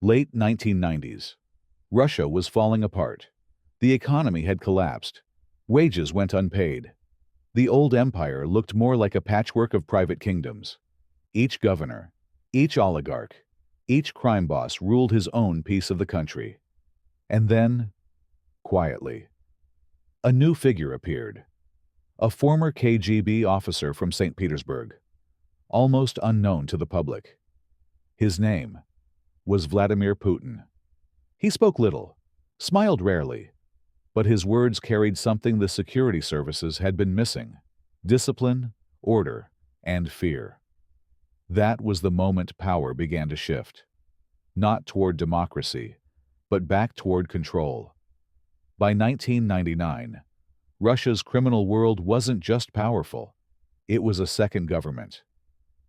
Late 1990s. Russia was falling apart. The economy had collapsed. Wages went unpaid. The old empire looked more like a patchwork of private kingdoms. Each governor, each oligarch, each crime boss ruled his own piece of the country. And then, quietly, a new figure appeared. A former KGB officer from St. Petersburg, almost unknown to the public. His name was Vladimir Putin. He spoke little, smiled rarely, but his words carried something the security services had been missing: discipline, order, and fear. That was the moment power began to shift. Not toward democracy, but back toward control. By 1999, Russia's criminal world wasn't just powerful. It was a second government.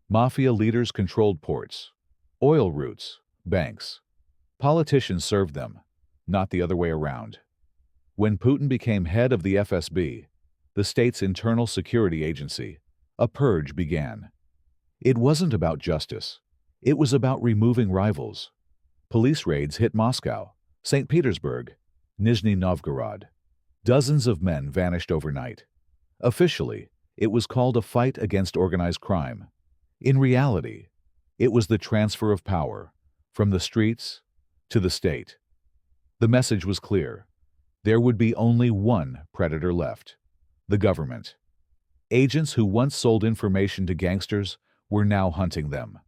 Mafia leaders controlled ports, oil routes, banks. Politicians served them, not the other way around. When Putin became head of the FSB, the state's internal security agency, a purge began. It wasn't about justice. It was about removing rivals. Police raids hit Moscow, St. Petersburg, Nizhny Novgorod. Dozens of men vanished overnight. Officially, it was called a fight against organized crime. In reality, it was the transfer of power from the streets to the state. The message was clear. There would be only one predator left: the government. Agents who once sold information to gangsters were now hunting them.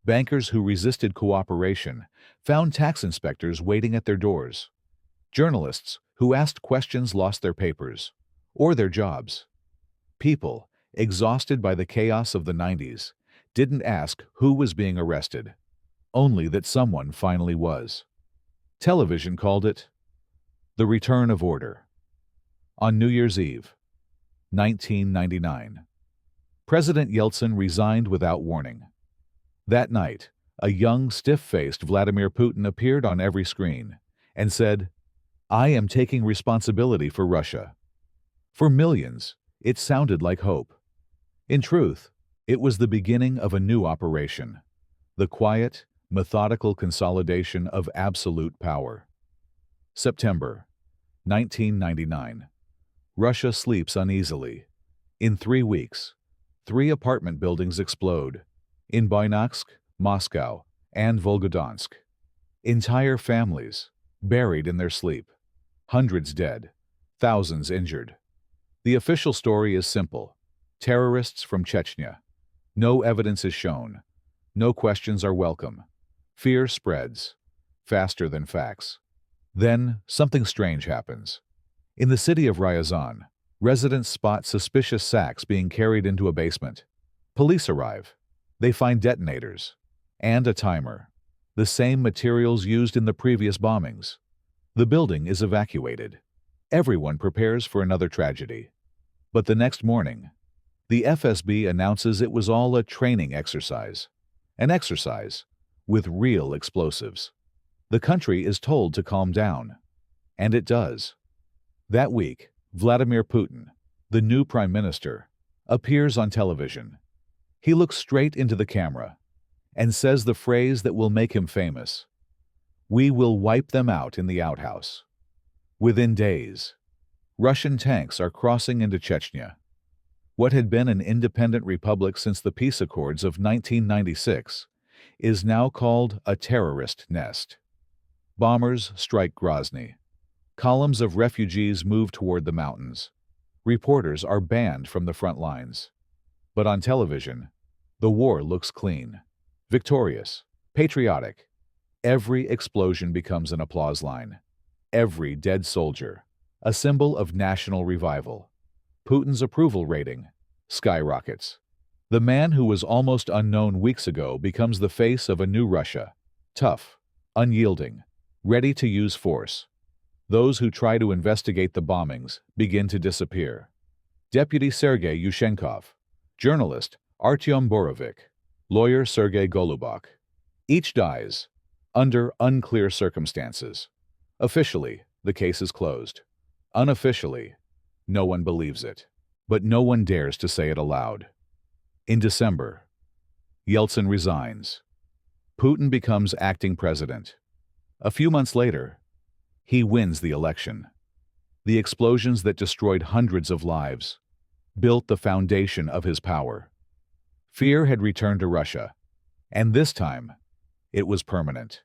Bankers who resisted cooperation found tax inspectors waiting at their doors. Journalists who asked questions lost their papers or their jobs. People, exhausted by the chaos of the 90s, didn't ask who was being arrested, only that someone finally was. Television called it the return of order. On New Year's Eve, 1999, President Yeltsin resigned without warning. That night, a young, stiff-faced Vladimir Putin appeared on every screen and said, "I am taking responsibility for Russia." For millions, it sounded like hope. In truth, it was the beginning of a new operation: the quiet, methodical consolidation of absolute power. September 1999. Russia sleeps uneasily. In 3 weeks, 3 apartment buildings explode in Buynaksk, Moscow, and Volgodonsk. Entire families buried in their sleep. Hundreds dead, thousands injured. The official story is simple: terrorists from Chechnya. No evidence is shown. No questions are welcome. Fear spreads, faster than facts. Then, something strange happens. In the city of Ryazan, residents spot suspicious sacks being carried into a basement. Police arrive. They find detonators and a timer, the same materials used in the previous bombings. The building is evacuated. Everyone prepares for another tragedy. But the next morning, the FSB announces it was all a training exercise. An exercise with real explosives. The country is told to calm down. And it does. That week, Vladimir Putin, the new prime minister, appears on television. He looks straight into the camera and says the phrase that will make him famous: "We will wipe them out in the outhouse." Within days, Russian tanks are crossing into Chechnya. What had been an independent republic since the peace accords of 1996 is now called a terrorist nest. Bombers strike Grozny. Columns of refugees move toward the mountains. Reporters are banned from the front lines. But on television, the war looks clean, victorious, patriotic. Every explosion becomes an applause line. Every dead soldier, a symbol of national revival. Putin's approval rating skyrockets. The man who was almost unknown weeks ago becomes the face of a new Russia: tough, unyielding, ready to use force. Those who try to investigate the bombings begin to disappear. Deputy Sergei Yushchenkov, journalist Artyom Borovik, lawyer Sergei Golubok. Each dies under unclear circumstances. Officially, the case is closed. Unofficially, no one believes it. But no one dares to say it aloud. In December, Yeltsin resigns. Putin becomes acting president. A few months later, he wins the election. The explosions that destroyed hundreds of lives built the foundation of his power. Fear had returned to Russia, and this time, it was permanent.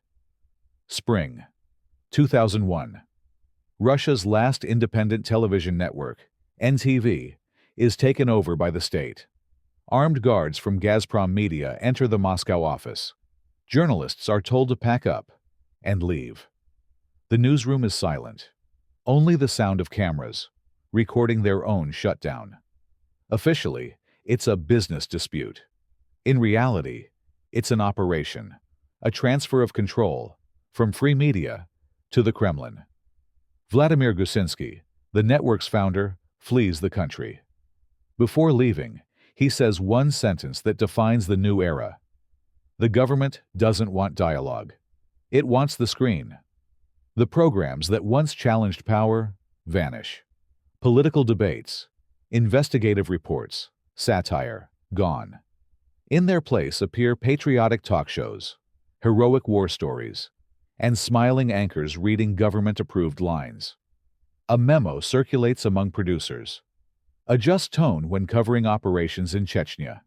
Spring 2001. Russia's last independent television network, NTV, is taken over by the state. Armed guards from Gazprom Media enter the Moscow office. Journalists are told to pack up and leave. The newsroom is silent. Only the sound of cameras, recording their own shutdown. Officially, it's a business dispute. In reality, it's an operation, a transfer of control from free media to the Kremlin. Vladimir Gusinsky, the network's founder, flees the country. Before leaving, he says one sentence that defines the new era. The government doesn't want dialogue. It wants the screen. The programs that once challenged power vanish. Political debates, investigative reports, satire, gone. In their place appear patriotic talk shows, heroic war stories, and smiling anchors reading government-approved lines. A memo circulates among producers. Adjust tone when covering operations in Chechnya.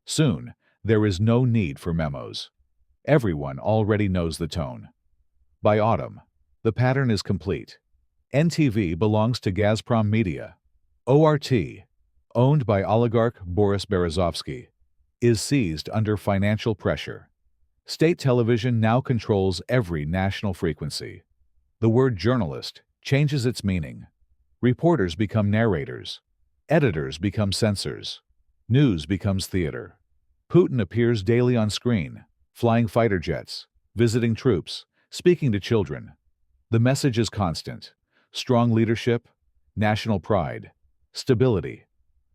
Soon, there is no need for memos. Everyone already knows the tone. By autumn, the pattern is complete. NTV belongs to Gazprom Media. ORT, owned by oligarch Boris Berezovsky, is seized under financial pressure. State television now controls every national frequency. The word journalist changes its meaning. Reporters become narrators. Editors become censors. News becomes theater. Putin appears daily on screen, flying fighter jets, visiting troops, speaking to children. The message is constant: strong leadership, national pride, stability.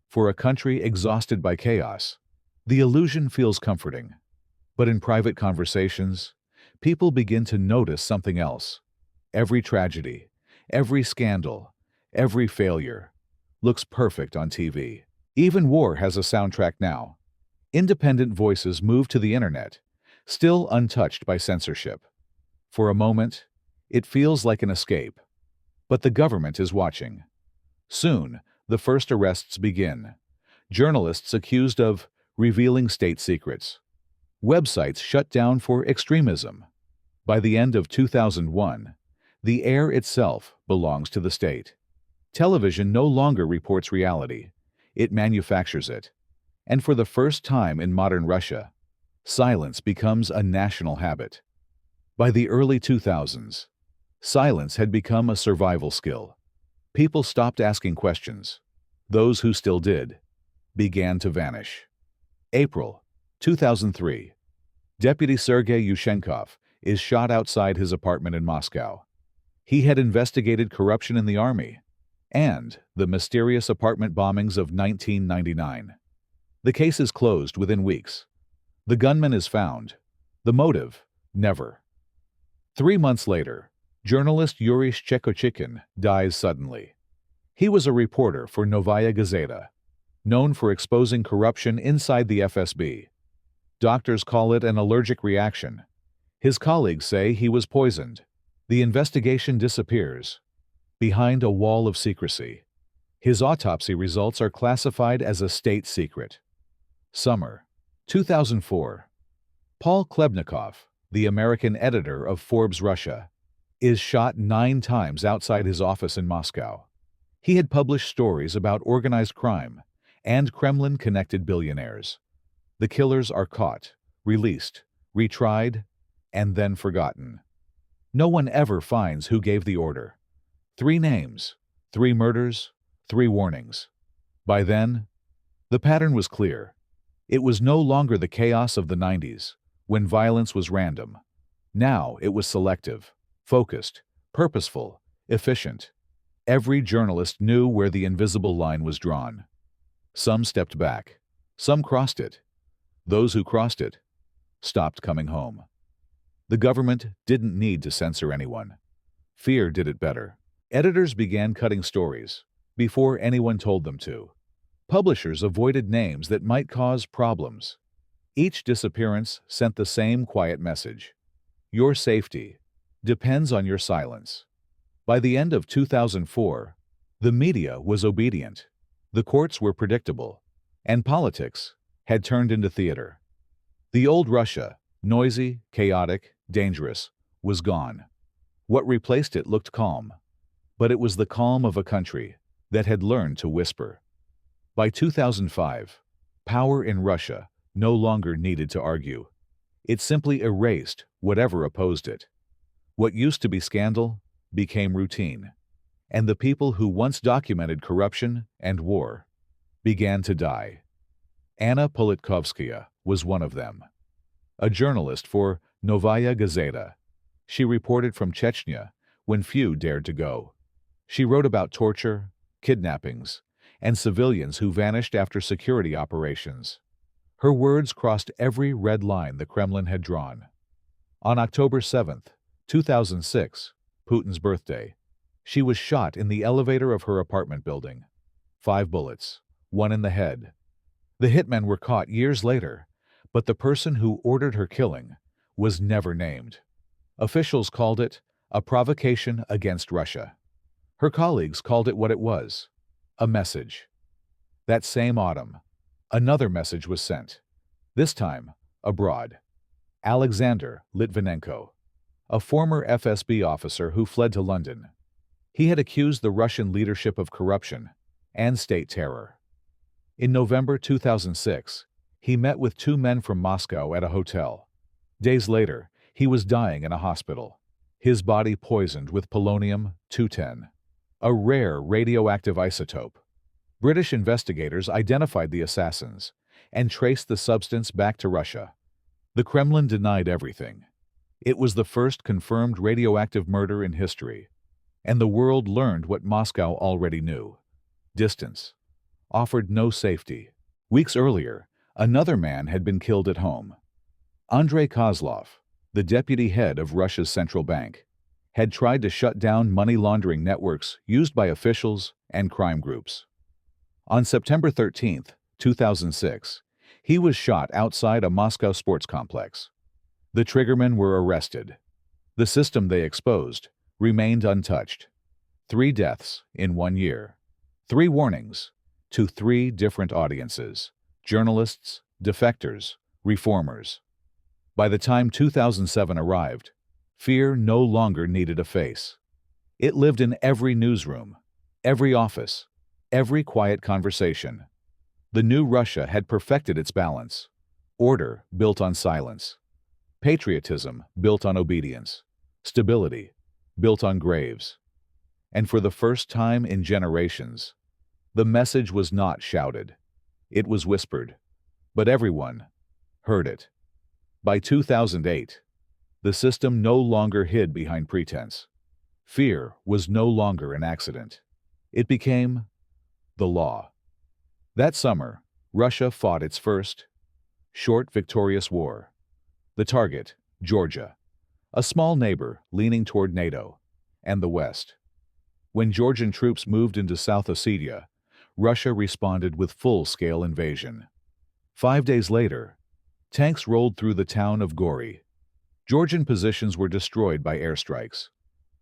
For a country exhausted by chaos, the illusion feels comforting. But in private conversations, people begin to notice something else. Every tragedy, every scandal, every failure looks perfect on TV. Even war has a soundtrack now. Independent voices move to the internet, still untouched by censorship. For a moment, it feels like an escape. But the government is watching. Soon, the first arrests begin. Journalists accused of revealing state secrets. Websites shut down for extremism. By the end of 2001, the air itself belongs to the state. Television no longer reports reality. It manufactures it. And for the first time in modern Russia, silence becomes a national habit. By the early 2000s, silence had become a survival skill. People stopped asking questions. Those who still did began to vanish. April 2003. Deputy Sergei Yushchenkov is shot outside his apartment in Moscow. He had investigated corruption in the army and the mysterious apartment bombings of 1999. The case is closed within weeks. The gunman is found. The motive, never. 3 months later, journalist Yuri Shchekochikin dies suddenly. He was a reporter for Novaya Gazeta, known for exposing corruption inside the FSB. Doctors call it an allergic reaction. His colleagues say he was poisoned. The investigation disappears behind a wall of secrecy. His autopsy results are classified as a state secret. Summer 2004. Paul Klebnikov, the American editor of Forbes Russia, is shot 9 times outside his office in Moscow. He had published stories about organized crime and Kremlin-connected billionaires. The killers are caught, released, retried, and then forgotten. No one ever finds who gave the order. 3 names, 3 murders, 3 warnings. By then, the pattern was clear. It was no longer the chaos of the 90s, when violence was random. Now it was selective, focused, purposeful, efficient. Every journalist knew where the invisible line was drawn. Some stepped back. Some crossed it. Those who crossed it stopped coming home. The government didn't need to censor anyone. Fear did it better. Editors began cutting stories before anyone told them to. Publishers avoided names that might cause problems. Each disappearance sent the same quiet message. Your safety depends on your silence. By the end of 2004, the media was obedient, the courts were predictable, and politics had turned into theater. The old Russia, noisy, chaotic, dangerous, was gone. What replaced it looked calm, but it was the calm of a country that had learned to whisper. By 2005, power in Russia no longer needed to argue. It simply erased whatever opposed it. What used to be scandal became routine, and the people who once documented corruption and war began to die. Anna Politkovskaya was one of them. A journalist for Novaya Gazeta, she reported from Chechnya when few dared to go. She wrote about torture, kidnappings, and civilians who vanished after security operations. Her words crossed every red line the Kremlin had drawn. On October 7, 2006, Putin's birthday, she was shot in the elevator of her apartment building. 5 bullets, one in the head. The hitmen were caught years later, but the person who ordered her killing was never named. Officials called it a provocation against Russia. Her colleagues called it what it was, a message. That same autumn, another message was sent, this time abroad. Alexander Litvinenko, a former FSB officer who fled to London. He had accused the Russian leadership of corruption and state terror. In November 2006, he met with 2 men from Moscow at a hotel. Days later, he was dying in a hospital, his body poisoned with polonium-210, a rare radioactive isotope. British investigators identified the assassins and traced the substance back to Russia. The Kremlin denied everything. It was the first confirmed radioactive murder in history, and the world learned what Moscow already knew. Distance offered no safety. Weeks earlier, another man had been killed at home. Andrei Kozlov, the deputy head of Russia's central bank, had tried to shut down money laundering networks used by officials and crime groups. On September 13, 2006, he was shot outside a Moscow sports complex. The triggermen were arrested. The system they exposed remained untouched. 3 deaths in 1 year. 3 warnings to 3 different audiences: journalists, defectors, reformers. By the time 2007 arrived, fear no longer needed a face. It lived in every newsroom, every office, every quiet conversation. The new Russia had perfected its balance: order built on silence, patriotism built on obedience, stability built on graves. And for the first time in generations, the message was not shouted. It was whispered, but everyone heard it. By 2008, the system no longer hid behind pretense. Fear was no longer an accident. It became the law. That summer, Russia fought its first, short, victorious war. The target, Georgia, a small neighbor leaning toward NATO and the West. When Georgian troops moved into South Ossetia, Russia responded with full-scale invasion. 5 days later, tanks rolled through the town of Gori. Georgian positions were destroyed by airstrikes.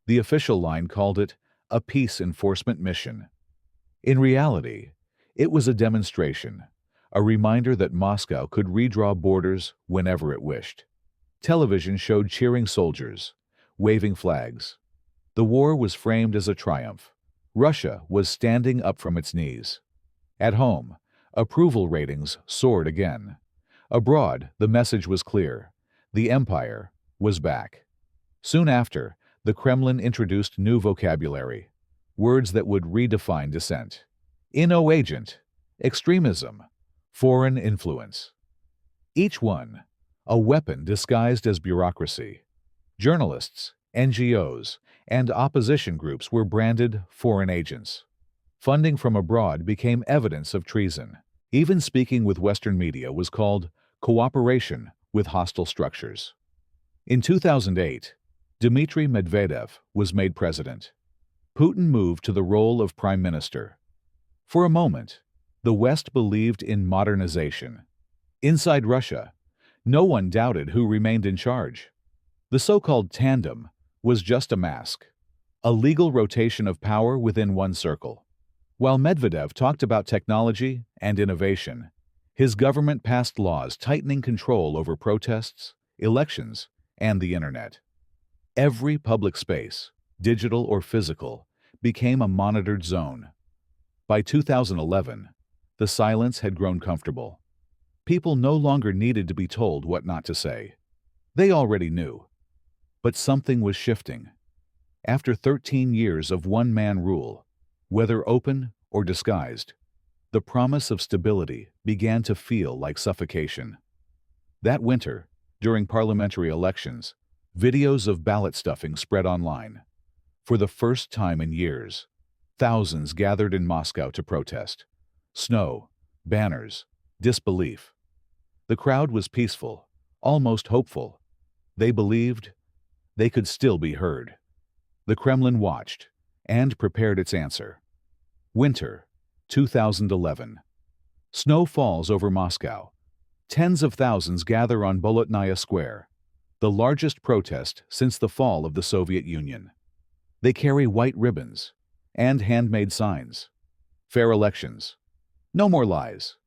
The official line called it a peace enforcement mission. In reality, it was a demonstration, a reminder that Moscow could redraw borders whenever it wished. Television showed cheering soldiers, waving flags. The war was framed as a triumph. Russia was standing up from its knees. At home, approval ratings soared again. Abroad, the message was clear: the empire was back. Soon after, the Kremlin introduced new vocabulary, words that would redefine dissent. Agent, extremism, foreign influence. Each one, a weapon disguised as bureaucracy. Journalists, NGOs, and opposition groups were branded foreign agents. Funding from abroad became evidence of treason. Even speaking with Western media was called cooperation with hostile structures. In 2008, Dmitry Medvedev was made president. Putin moved to the role of prime minister. For a moment, the West believed in modernization. Inside Russia, No one doubted who remained in charge. The so-called tandem was just a mask, a legal rotation of power within one circle. While Medvedev talked about technology and innovation, his government passed laws tightening control over protests, elections, and the internet. Every public space, digital or physical, became a monitored zone. By 2011, the silence had grown comfortable. People no longer needed to be told what not to say. They already knew. But something was shifting. After 13 years of one-man rule, whether open or disguised, the promise of stability began to feel like suffocation. That winter, during parliamentary elections, videos of ballot stuffing spread online. For the first time in years, thousands gathered in Moscow to protest. Snow, banners, disbelief. The crowd was peaceful, almost hopeful. They believed they could still be heard. The Kremlin watched and prepared its answer. Winter, 2011. Snow falls over Moscow. Tens of thousands gather on Bolotnaya Square, the largest protest since the fall of the Soviet Union. They carry white ribbons and handmade signs. Fair elections. No more lies.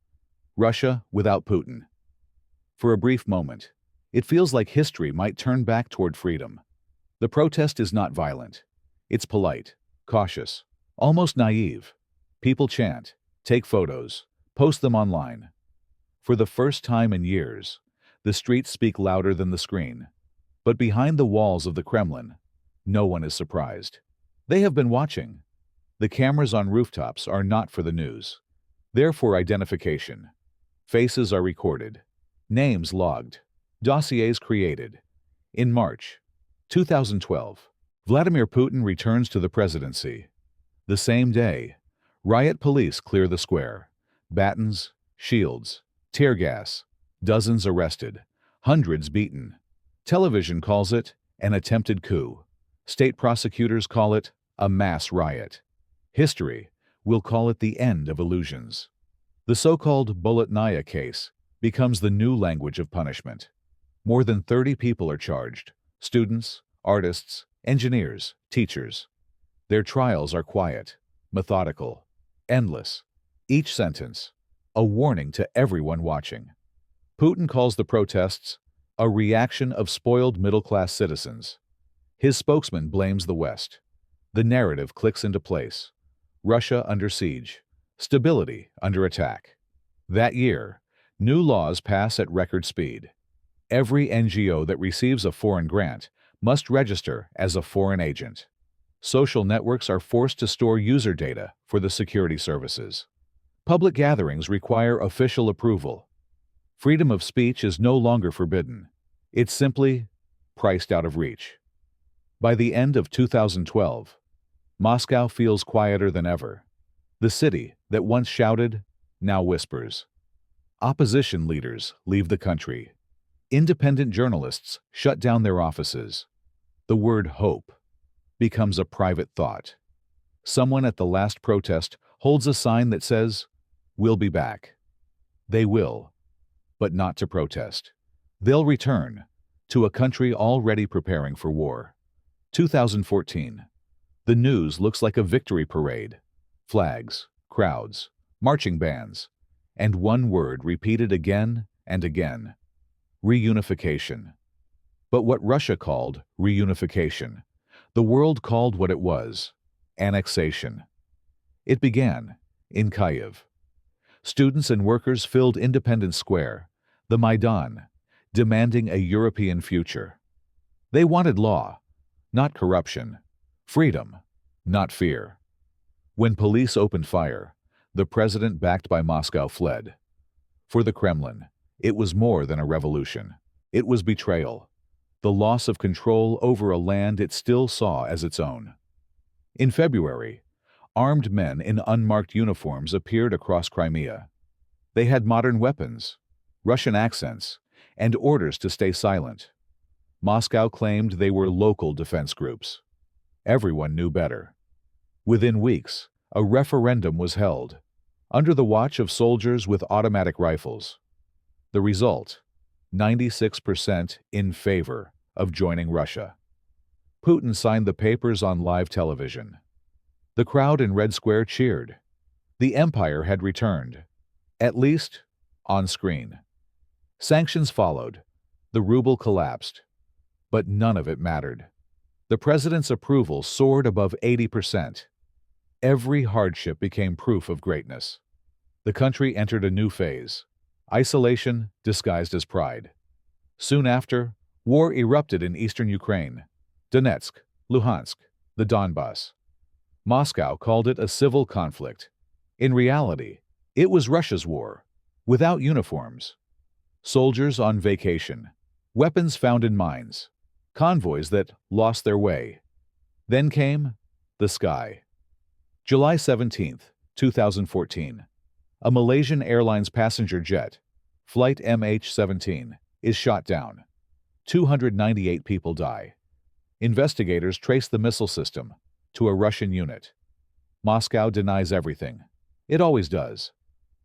Russia without Putin. For a brief moment, it feels like history might turn back toward freedom. The protest is not violent. It's polite, cautious, almost naive. People chant, take photos, post them online. For the first time in years, the streets speak louder than the screen. But behind the walls of the Kremlin, no one is surprised. They have been watching. The cameras on rooftops are not for the news. They're for identification. Faces are recorded. Names logged. Dossiers created. In March 2012, Vladimir Putin returns to the presidency. The same day, riot police clear the square. Batons, shields, tear gas, dozens arrested, hundreds beaten. Television calls it an attempted coup. State prosecutors call it a mass riot. History will call it the end of illusions. The so-called Bolotnaya case becomes the new language of punishment. More than 30 people are charged: students, artists, engineers, teachers. Their trials are quiet, methodical, endless. Each sentence, a warning to everyone watching. Putin calls the protests a reaction of spoiled middle-class citizens. His spokesman blames the West. The narrative clicks into place. Russia under siege. Stability under attack. That year, new laws pass at record speed. Every NGO that receives a foreign grant must register as a foreign agent. Social networks are forced to store user data for the security services. Public gatherings require official approval. Freedom of speech is no longer forbidden. It's simply priced out of reach. By the end of 2012, Moscow feels quieter than ever. The city that once shouted now whispers. Opposition leaders leave the country. Independent journalists shut down their offices. The word hope becomes a private thought. Someone at the last protest holds a sign that says, "We'll be back." They will, but not to protest. They'll return to a country already preparing for war. 2014. The news looks like a victory parade. Flags, crowds, marching bands, and one word repeated again and again: reunification. But what Russia called reunification, the world called what it was: annexation. It began in Kyiv. Students and workers filled Independence Square, the Maidan, demanding a European future. They wanted law, not corruption; freedom, not fear. When police opened fire, the president, backed by Moscow, fled. For the Kremlin, it was more than a revolution. It was betrayal, the loss of control over a land it still saw as its own. In February, armed men in unmarked uniforms appeared across Crimea. They had modern weapons, Russian accents, and orders to stay silent. Moscow claimed they were local defense groups. Everyone knew better. Within weeks, a referendum was held, under the watch of soldiers with automatic rifles. The result: 96% in favor of joining Russia. Putin signed the papers on live television. The crowd in Red Square cheered. The empire had returned, at least on screen. Sanctions followed. The ruble collapsed. But none of it mattered. The president's approval soared above 80%. Every hardship became proof of greatness. The country entered a new phase, isolation disguised as pride. Soon after, war erupted in eastern Ukraine, Donetsk, Luhansk, the Donbas. Moscow called it a civil conflict. In reality, it was Russia's war, without uniforms. Soldiers on vacation, weapons found in mines, convoys that lost their way. Then came the sky. July 17, 2014. A Malaysian Airlines passenger jet, flight MH17, is shot down. 298 people die. Investigators trace the missile system to a Russian unit. Moscow denies everything. It always does.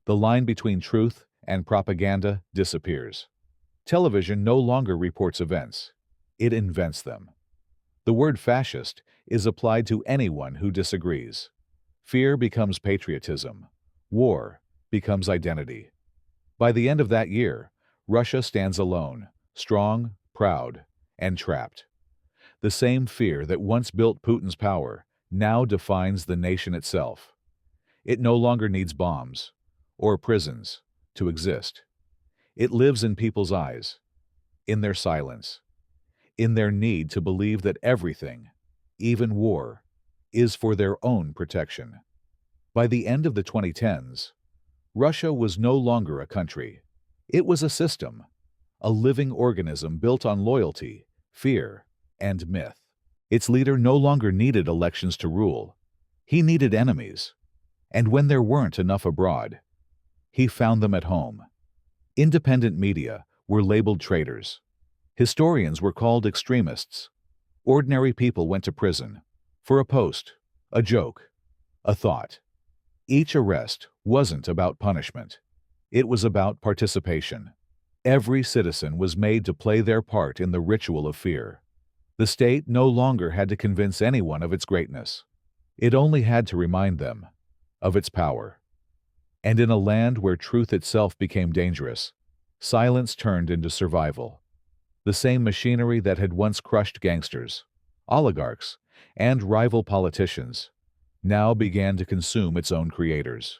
The line between truth and propaganda disappears. Television no longer reports events. It invents them. The word fascist is applied to anyone who disagrees. Fear becomes patriotism. War becomes identity. By the end of that year, Russia stands alone, strong, proud, and trapped. The same fear that once built Putin's power now defines the nation itself. It no longer needs bombs or prisons to exist. It lives in people's eyes, in their silence, in their need to believe that everything, even war, is for their own protection. By the end of the 2010s, Russia was no longer a country. It was a system, a living organism built on loyalty, fear, and myth. Its leader no longer needed elections to rule. He needed enemies. And when there weren't enough abroad, he found them at home. Independent media were labeled traitors. Historians were called extremists. Ordinary people went to prison for a post, a joke, a thought. Each arrest wasn't about punishment. It was about participation. Every citizen was made to play their part in the ritual of fear. The state no longer had to convince anyone of its greatness. It only had to remind them of its power. And in a land where truth itself became dangerous, silence turned into survival. The same machinery that had once crushed gangsters, oligarchs, and rival politicians now began to consume its own creators.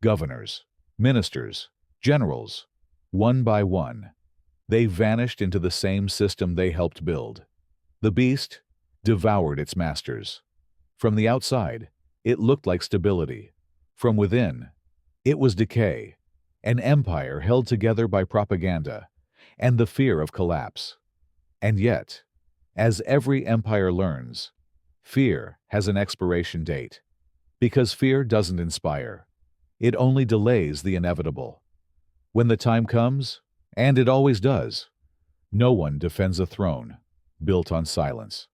Governors, ministers, generals, one by one, they vanished into the same system they helped build. The beast devoured its masters. From the outside, it looked like stability. From within, it was decay, an empire held together by propaganda and the fear of collapse. And yet, as every empire learns, fear has an expiration date. Because fear doesn't inspire. It only delays the inevitable. When the time comes, and it always does, no one defends a throne built on silence.